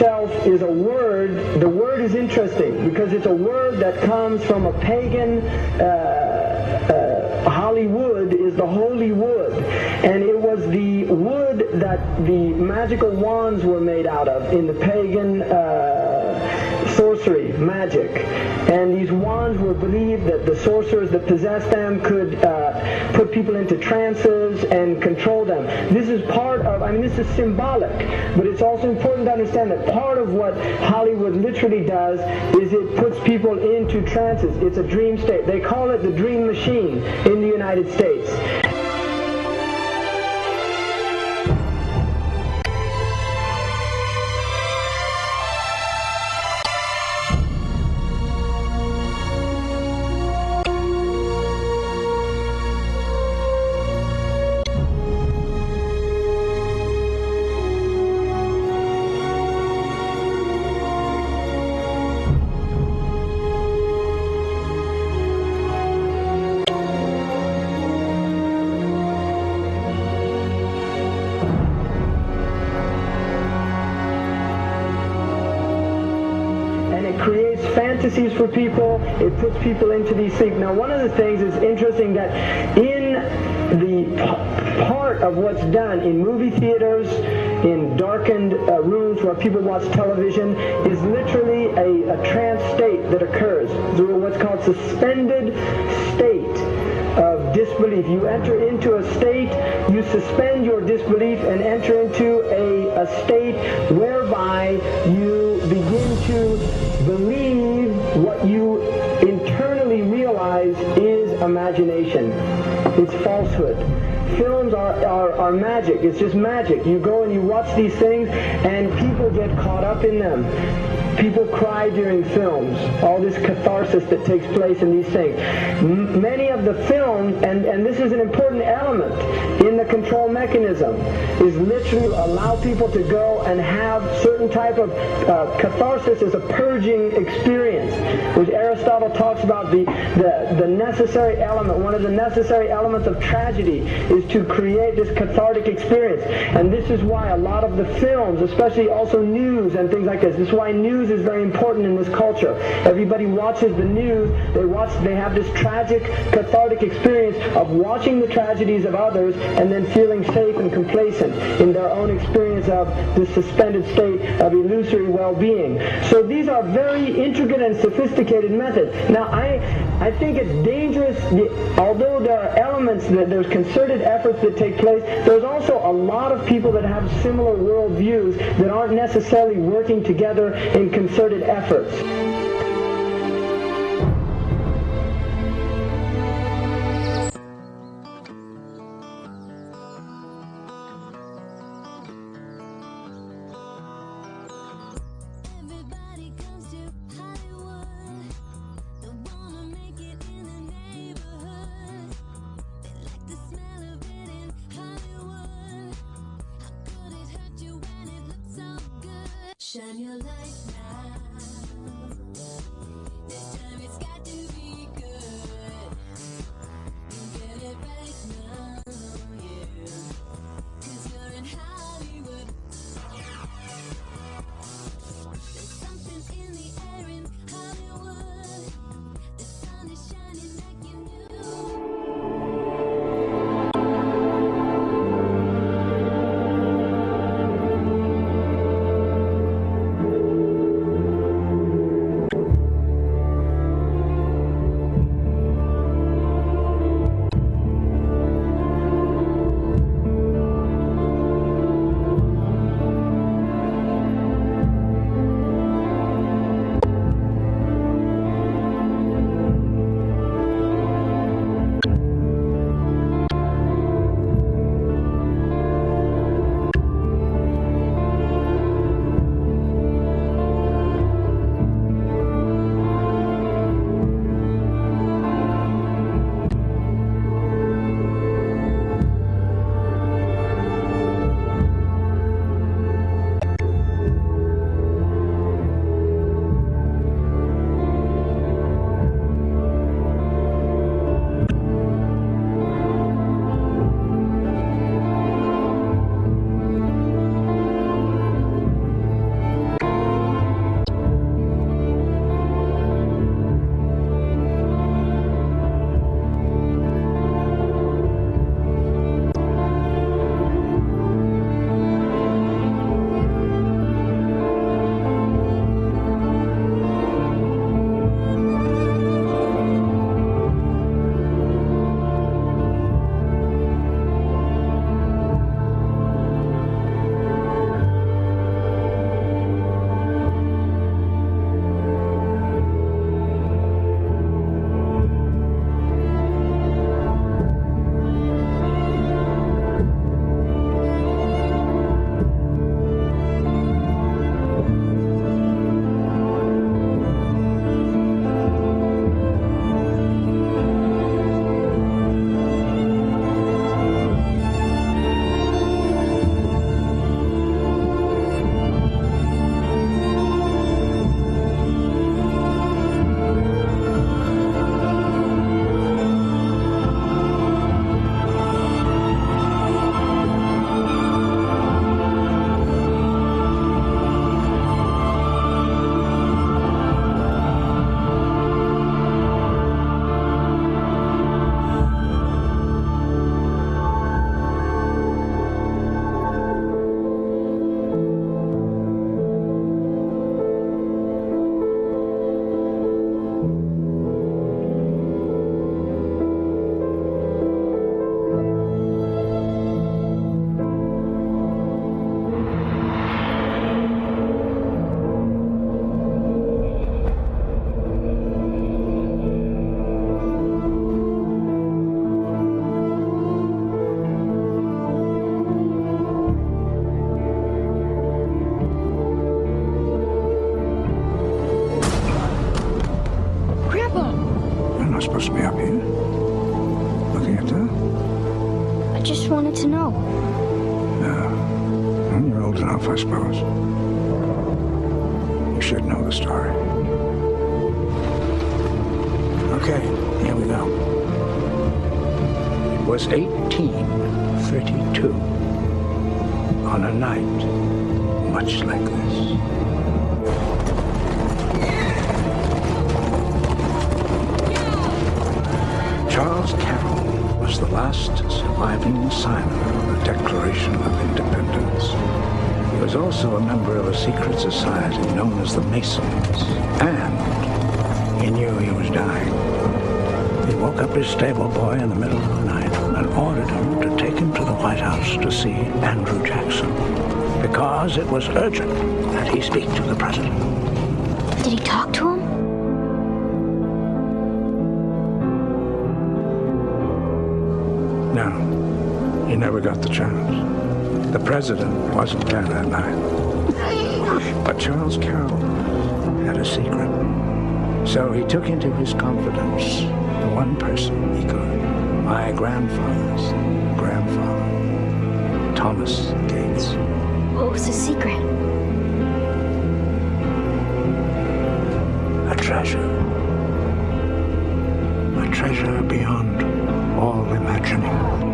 itself is a word. The word is interesting because it's a word that comes from a pagan. Hollywood is the holy wood, and it was the wood that the magical wands were made out of in the pagan sorcery, magic. And these wands were believed that the sorcerers that possessed them could put people into trances and control them. This is part of, this is symbolic, but it's also important to understand that part of what Hollywood literally does is it puts people into trances. It's a dream state. They call it the dream machine in the United States. Creates fantasies for people. It puts people into these things. Now, one of the things is interesting that in the part of what's done in movie theaters, in darkened rooms where people watch television, is literally a trance state that occurs through what's called suspended state of disbelief. You enter into a state, you suspend your disbelief and enter into a state whereby you begin to believe what you internally realize is imagination. It's falsehood. Films are magic. It's just magic. You go and you watch these things and people get caught up in them. People cry during films, all this catharsis that takes place in these things. Many of the films, and this is an important element in the control mechanism, is literally allow people to go and have certain type of catharsis as a purging experience, which Aristotle talks about the necessary element. One of the necessary elements of tragedy is to create this cathartic experience. And this is why a lot of the films, especially also news and things like this is why news is very important in this culture. Everybody watches the news. They have this tragic, cathartic experience of watching the tragedies of others and then feeling safe and complacent in their own experience of this suspended state of illusory well-being. So these are very intricate and sophisticated methods. Now, I think it's dangerous, although there are elements, there's concerted efforts that take place, there's also a lot of people that have similar worldviews that aren't necessarily working together in concerted efforts. Shine your light now. This time it's got to be good. You get it right now, yeah. 'Cause you're in Hollywood. There's something in the air in Hollywood. The sun is shining like you knew. supposed to be up here, looking at that. I just wanted to know. Well, you're old enough, I suppose. You should know the story. Okay, here we go. It was 1832, on a night much like this. Charles Carroll was the last surviving signer of the Declaration of Independence. He was also a member of a secret society known as the Masons, and he knew he was dying. He woke up his stable boy in the middle of the night and ordered him to take him to the White House to see Andrew Jackson, because it was urgent that he speak to the president. Did he talk to him? No, he never got the chance. The president wasn't there that night. But Charles Carroll had a secret. So he took into his confidence the one person he could. My grandfather's grandfather, Thomas Gates. What was his secret? A treasure. A treasure beyond all imagining.